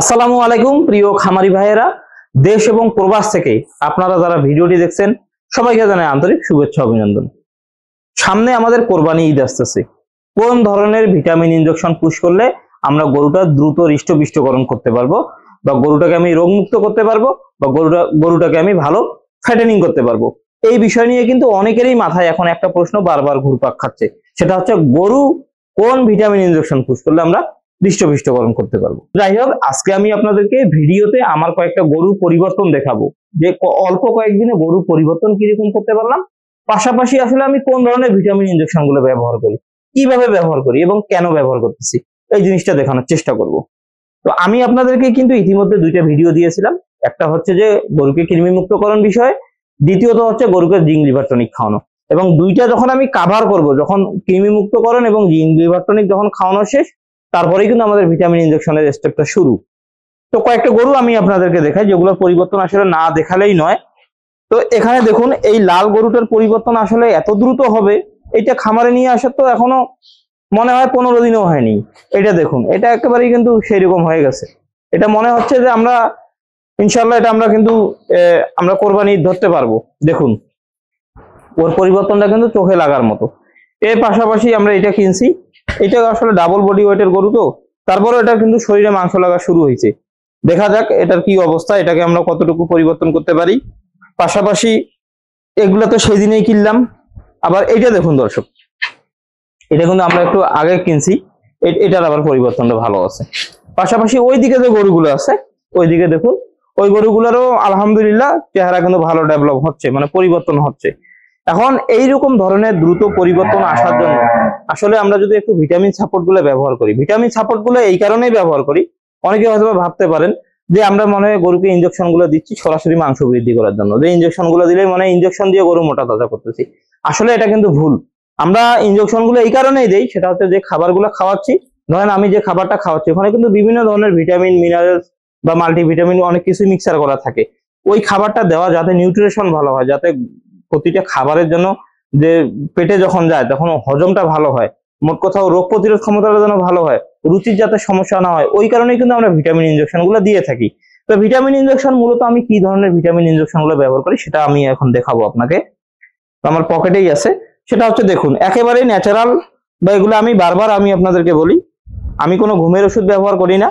আসসালামু আলাইকুম প্রিয় খামারি ভাইয়েরা, দেশ এবং প্রবাস থেকে আপনারা যারা ভিডিওটি দেখছেন সবাইকে জানাই আন্তরিক শুভেচ্ছা অভিনন্দন। সামনে আমাদের কোরবানি ঈদ আসতেছে। কোন ধরনের ভিটামিন ইনজেকশন পুশ করলে আমরা গরুটা দ্রুত হৃষ্টপুষ্টকরণ করতে পারবো, বা গরুটাকে আমি রোগমুক্ত করতে পারবো, বা গরুটাকে আমি ভালো ফ্যাটেনিং করতে পারবো, এই বিষয় নিয়ে কিন্তু অনেকেরই মাথায় এখন একটা প্রশ্ন বারবার ঘুরপাক খাচ্ছে। সেটা হচ্ছে গরু কোন ভিটামিন ইনজেকশন পুশ করলে আমরা হৃষ্টপুষ্টকরণ করতে পারবো। যাই হোক, আজকে আমি আপনাদেরকে ভিডিওতে আমার কয়েকটা গরুর পরিবর্তন দেখাবো, যে অল্প কয়েকদিনে গরুর পরিবর্তন কিরকম করতে পারলাম, পাশাপাশি আসলে আমি কোন ধরনের ভিটামিন ইনজেকশন গুলো ব্যবহার করি, কিভাবে ব্যবহার করি এবং কেন ব্যবহার করতেছি, এই জিনিসটা দেখানোর চেষ্টা করব। তো আমি আপনাদেরকে কিন্তু ইতিমধ্যে দুইটা ভিডিও দিয়েছিলাম। একটা হচ্ছে যে গরুকে কৃমি মুক্তকরণ বিষয়ে, দ্বিতীয়ত হচ্ছে গরুকে জিঙ্ক লিভার টনিক খাওয়ানো। এবং দুইটা যখন আমি কাভার করব, যখন কৃমি মুক্তকরণ এবং জিঙ্ক লিভার টনিক যখন খাওয়ানো শেষ, তারপরেই কিন্তু আমাদের ভিটামিন ইনজেকশনের স্টেপটা শুরু। তো কয়েকটা গরু আমি আপনাদেরকে দেখাই যেগুলোর পরিবর্তন আসলে না দেখালেই নয়। তো এখানে দেখুন, এই লাল গরুটার পরিবর্তন আসলে এত দ্রুত হবে, এটা খামারে নিয়ে আসার তো এখনো মনে হয় 15 দিনও হয়নি। এটা দেখুন, এটা একেবারেই কিন্তু সেই রকম হয়ে গেছে। এটা মনে হচ্ছে যে আমরা ইনশাল্লাহ এটা আমরা কিন্তু আমরা কোরবানি ধরতে পারবো। দেখুন, ওর পরিবর্তনটা কিন্তু চোখে লাগার মতো। এর পাশাপাশি আমরা এটা কিনছি, এটা আসলে ডাবল বডি ওয়েটের গরু, তো তারপরে এটা কিন্তু শরীরে মাংস লাগা শুরু হয়েছে। দেখা যাক এটার কি অবস্থা, এটাকে আমরা কতটুকু পরিবর্তন করতে পারি। পাশাপাশি এগুলো তো সেদিনেই কিনলাম। আবার এটা দেখুন দর্শক, এটা কিন্তু আমরা একটু আগে কিনছি, এটার আবার পরিবর্তনটা ভালো আছে। পাশাপাশি ওইদিকে যে গরুগুলো আছে, ওইদিকে দেখুন, ওই গরুগুলোরও আলহামদুলিল্লাহ চেহারা কিন্তু ভালো ডেভেলপ হচ্ছে, মানে পরিবর্তন হচ্ছে। এখন এইরকম ধরনের দ্রুত পরিবর্তন আসার জন্য আসলে আমরা যদি একটু ভিটামিন সাপোর্ট গুলো ব্যবহার করি, ভিটামিন সাপোর্ট গুলো এই কারণেই ব্যবহার করি, অনেকে হয়তো ভাবতে পারেন যে আমরা মনে হয় গরুকে ইনজেকশন গুলো দিচ্ছি সরাসরি মাংস বৃদ্ধি করার জন্য, যে ইনজেকশন গুলো দিলে মানে ইনজেকশন দিয়ে গরু মোটা তাজা করতেছি। আসলে এটা কিন্তু ভুল। আমরা ইনজেকশন গুলো এই কারণেই দেই, সেটা হচ্ছে যে খাবারগুলো খাওয়াচ্ছি, ধরেন আমি যে খাবারটা খাওয়াচ্ছি ওখানে কিন্তু বিভিন্ন ধরনের ভিটামিন, মিনারেলস বা মাল্টিভিটামিন অনেক কিছু মিক্সার করা থাকে। ওই খাবারটা দেওয়া যাতে নিউট্রিশন ভালো হয়, যাতে প্রতিটা খাবারের জন্য যে পেটে যখন যায় তখন হজমটা ভালো হয়, মোট কোথাও রোগ প্রতিরোধ ক্ষমতাটা যেন ভালো হয়, রুচির যাতে সমস্যা না হয়, ওই কারণেই কিন্তু আমরা ভিটামিন ইনজেকশন গুলো দিয়ে থাকি। তো ভিটামিন ইনজেকশন মূলত আমি কি ধরনের ভিটামিন ইনজেকশন গুলো ব্যবহার করি সেটা আমি এখন দেখাবো আপনাকে। আমার পকেটেই আছে। সেটা হচ্ছে দেখুন, একেবারেই ন্যাচারাল, বা এগুলো আমি বারবার আমি আপনাদেরকে বলি, আমি কোনো ঘুমের ওষুধ ব্যবহার করি না।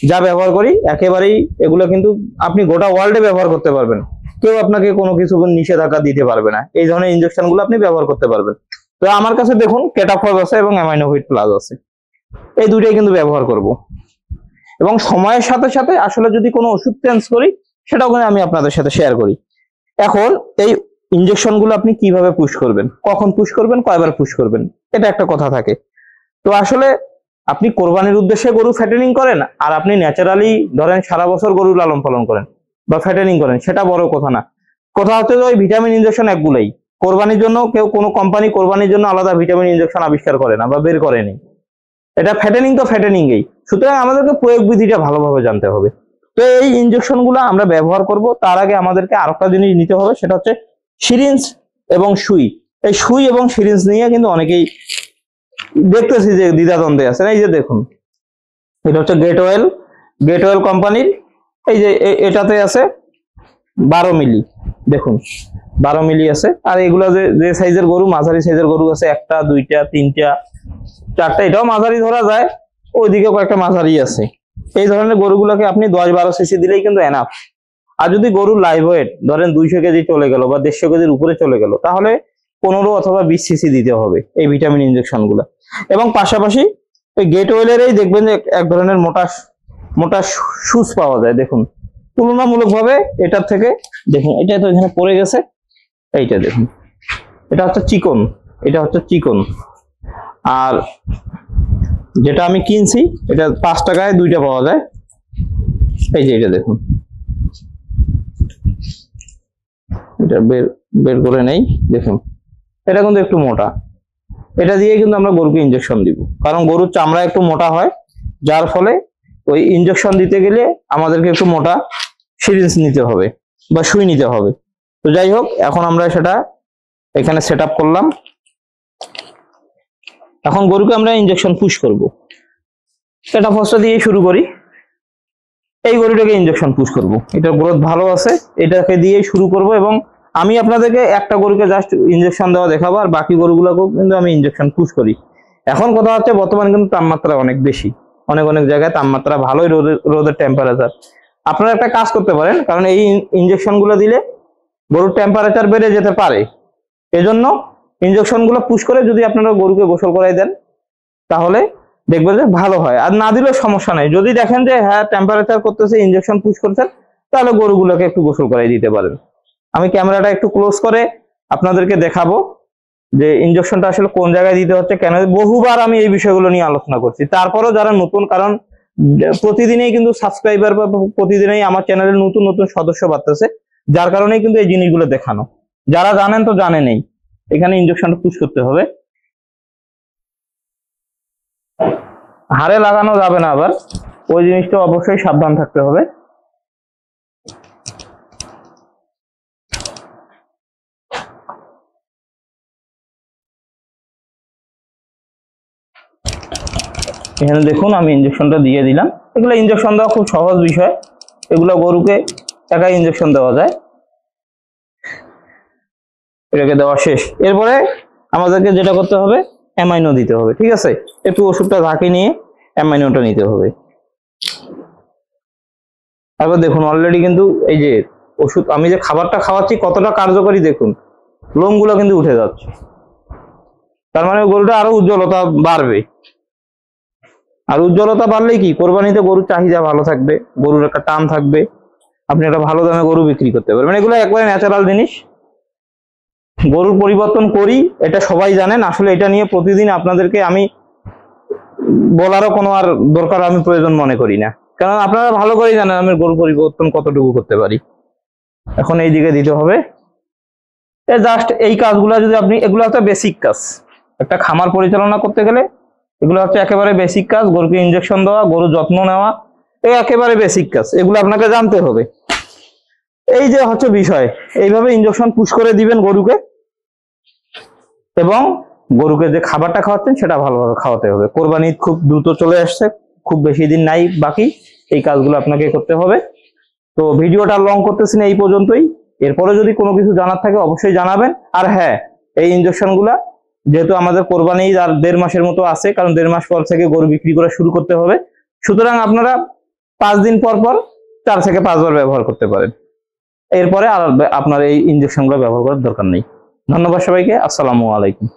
যা ব্যবহার করি একেবারেই এগুলো কিন্তু আপনি গোটা ওয়ার্ল্ডে ব্যবহার করতে পারবেন, কেউ আপনাকে কোনো কিছু নিষেধাজ্ঞা দিতে পারবে না। এই ধরনের ইনজেকশন গুলো আপনি ব্যবহার করতে পারবেন। তো আমার কাছে দেখুন কেটাফজ আছে এবং অ্যামাইনোভিট প্লাস আছে, এই দুইটাই কিন্তু ব্যবহার করব। এবং সময়ের সাথে সাথে আসলে যদি কোনো ওষুধ চেঞ্জ করি সেটাও কিন্তু আমি আপনাদের সাথে শেয়ার করি। এখন এই ইনজেকশন গুলো আপনি কিভাবে পুশ করবেন, কখন পুশ করবেন, কয়বার পুশ করবেন, এটা একটা কথা থাকে। তো আসলে আপনি কোরবানির উদ্দেশ্যে গরু ফ্যাটেনিং করেন, আর আপনি ন্যাচারালি ধরেন সারা বছর গরু লালন পালন করেন বা ফ্যাটেনিং করেন, সেটা বড় কথা না। কথা হচ্ছে যে ওই ভিটামিন ইনজেকশন একগুলাই কোরবানির জন্য, কেউ কোনো কোম্পানি কোরবানির জন্য আলাদা ভিটামিন ইনজেকশন আবিষ্কার করে না বা বের করেনি। এটা ফ্যাটেনিং তো ফ্যাটেনিংই, সুতরাং আমাদেরকে প্রয়োগ বিধিটা ভালোভাবে জানতে হবে। তো এই ইনজেকশন গুলো আমরা ব্যবহার করব, তার আগে আমাদেরকে আরেকটা জিনিস নিতে হবে, সেটা হচ্ছে সিরিঞ্জ এবং সুই। এই সুই এবং সিরিঞ্জ নিয়ে কিন্তু অনেকেই দেখতেছি যে দ্বিধাদ্বন্দ্বে আছে। এই যে দেখুন, এটা হচ্ছে গেট ওয়েল কোম্পানির, এই যে এটাতে আছে 12 মিলি, দেখুন 12 মিলি আছে। আর এগুলো যে সাইজের গরু, মাঝারি সাইজের গরু আছে, একটা, দুইটা, তিনটা, চারটা, এটাও মাঝারি ধরা যায়, ওইদিকে কয়েকটা মাঝারি আছে। এই ধরনের গরুগুলোকে আপনি 10-12 সিসি দিলেই কিন্তু এনাফ। আর যদি গরুর লাইভ ওয়েট ধরেন 200 কেজি চলে গেল বা 150 কেজির উপরে চলে গেল, তাহলে 15 অথবা 20 সিসি দিতে হবে এই ভিটামিন ইনজেকশন গুলো। এবং পাশাপাশি ওই গেট ওয়েলেরই দেখবেন যে এক ধরনের মোটা মোটা সুচ পাওয়া যায়, দেখুন তুলনামূলকভাবে এটার থেকে। দেখুন এটা তো এখানে পড়ে গেছে, এইটা দেখুন, এটা হচ্ছে চিকন, এটা হচ্ছে চিকন। আর যেটা আমি কিনছি এটা 5 টাকায় 2টা পাওয়া যায়। এই যে এটা দেখুন, এটা বের করে নেই, দেখুন এটা কিন্তু একটু মোটা। এটা দিয়ে কিন্তু আমরা গরুকে ইনজেকশন দিব, কারণ গরুর চামড়া একটু মোটা হয়, যার ফলে ওই ইনজেকশন দিতে গেলে আমাদেরকে একটু মোটা সিরিঞ্জ নিতে হবে বা সুই নিতে হবে। তো যাই হোক, এখন আমরা সেটা এখানে সেট আপ করলাম। এখন গরুকে আমরা ইনজেকশন পুশ করব। সেটা ফার্স্ট দিয়ে শুরু করি। এই গরুটাকে ইনজেকশন পুশ করব, এটার গ্রোথ ভালো আছে, এটাকে দিয়ে শুরু করব। এবং আমি আপনাদেরকে একটা গরুকে জাস্ট ইনজেকশন দেওয়া দেখাবো, আর বাকি গরুগুলোকেও কিন্তু আমি ইনজেকশন পুশ করি। এখন কথা হচ্ছে বর্তমানে কিন্তু তাপমাত্রা অনেক বেশি, অনেক অনেক জায়গায় তাপমাত্রা ভালোই, রোদের টেম্পারেচার। আপনারা একটা কাজ করতে পারেন, কারণ এই ইনজেকশন গুলো দিলে গরুর টেম্পারেচার বেড়ে যেতে পারে, এজন্য ইনজেকশন গুলো পুশ করে যদি আপনারা গরুকে গোসল করাই দেন তাহলে দেখবেন যে ভালো হয়। আর না দিলেও সমস্যা নাই, যদি দেখেন যে হ্যাঁ টেম্পারেচার করতেছে, ইনজেকশন পুশ করছেন, তাহলে গরুগুলোকে একটু গোসল করাই দিতে পারেন। আমি ক্যামেরাটা একটু ক্লোজ করে আপনাদেরকে দেখাবো যে ইনজেকশনটা আসলে কোন জায়গায় দিতে হচ্ছে, কেন। বহুবার আমি এই বিষয়গুলো নিয়ে আলোচনা করছি, তারপরেও যারা নতুন, কারণ প্রতিদিনই কিন্তু সাবস্ক্রাইবার বা প্রতিদিনই আমার চ্যানেলে নতুন নতুন সদস্য বাড়তেছে, যার কারণেই কিন্তু এই জিনিসগুলো দেখানো। যারা জানেন তো জানেনই, এখানে ইনজেকশনটা পুশ করতে হবে, হাড়ে লাগানো যাবে না, আবার ওই জিনিসটা অবশ্যই সাবধান থাকতে হবে। এখানে দেখুন আমি ইনজেকশনটা দিয়ে দিলাম। এগুলো ইনজেকশন দেওয়া খুব সহজ বিষয়, এগুলো গরুকে একাই ইনজেকশন দেওয়া যায়। এটাকে দেওয়া শেষ, এরপরে আমাদেরকে যেটা করতে হবে অ্যামাইনো দিতে হবে, ঠিক আছে। একটু ওষুধটা ঝাঁকি নিয়ে অ্যামাইনোটা নিতে হবে। তারপর দেখুন অলরেডি কিন্তু এই যে ওষুধ, আমি যে খাবারটা খাওয়াচ্ছি কতটা কার্যকরী দেখুন, লোমগুলো কিন্তু উঠে যাচ্ছে, তার মানে গরুটা আরো উজ্জ্বলতা বাড়বে। আর উজ্জ্বলতা বাড়লে কি, কোরবানিতে গরুর চাহিদা ভালো থাকবে, গরুর একটা টান থাকবে, আপনি একটা ভালো দামে গরু বিক্রি করতে পারবেন। এগুলো একবারে ন্যাচারাল জিনিস। গরুর পরিবর্তন করি, এটা সবাই জানেন। আসলে এটা নিয়ে প্রতিদিন আপনাদেরকে আমি বলারও কোনো আর দরকার আমি প্রয়োজন মনে করি না, কারণ আপনারা ভালো করেই জানেন আমি গরু পরিবর্তন কতটুকু করতে পারি। এখন এই দিকে দিতে হবে, জাস্ট এই কাজগুলো যদি আপনি, এগুলো হচ্ছে বেসিক কাজ একটা খামার পরিচালনা করতে গেলে, এগুলো হচ্ছে একেবারে বেসিক কাজ। গরুকে ইনজেকশন দেওয়া, গরুর যত্ন নেওয়া, এই একেবারে বেসিক কাজ, এগুলো আপনাকে জানতে হবে। এই যে হচ্ছে বিষয়, এইভাবে ইনজেকশন পুশ করে দিবেন গরুকে, এবং গরুকে যে খাবারটা খাওয়াচ্ছেন সেটা ভালোভাবে খাওয়াতে হবে। কোরবানি খুব দ্রুত চলে আসছে, খুব বেশি দিন নাই বাকি, এই কাজগুলো আপনাকে করতে হবে। তো ভিডিওটা লং করতেছি না, এই পর্যন্তই। এরপরে যদি কোনো কিছু জানার থাকে অবশ্যই জানাবেন। আর হ্যাঁ, এই ইনজেকশন গুলা যেহেতু আমাদের কোরবানি আর 1.5 মাসের মতো আছে, কারণ 1.5 মাস পর থেকে গরু বিক্রি করা শুরু করতে হবে, সুতরাং আপনারা 5 দিন পর পর 4 থেকে 5 বার ব্যবহার করতে পারেন। এরপরে আর আপনার এই ইনজেকশন গুলো ব্যবহার করার দরকার নেই। ধন্যবাদ সবাইকে, আসসালামু আলাইকুম।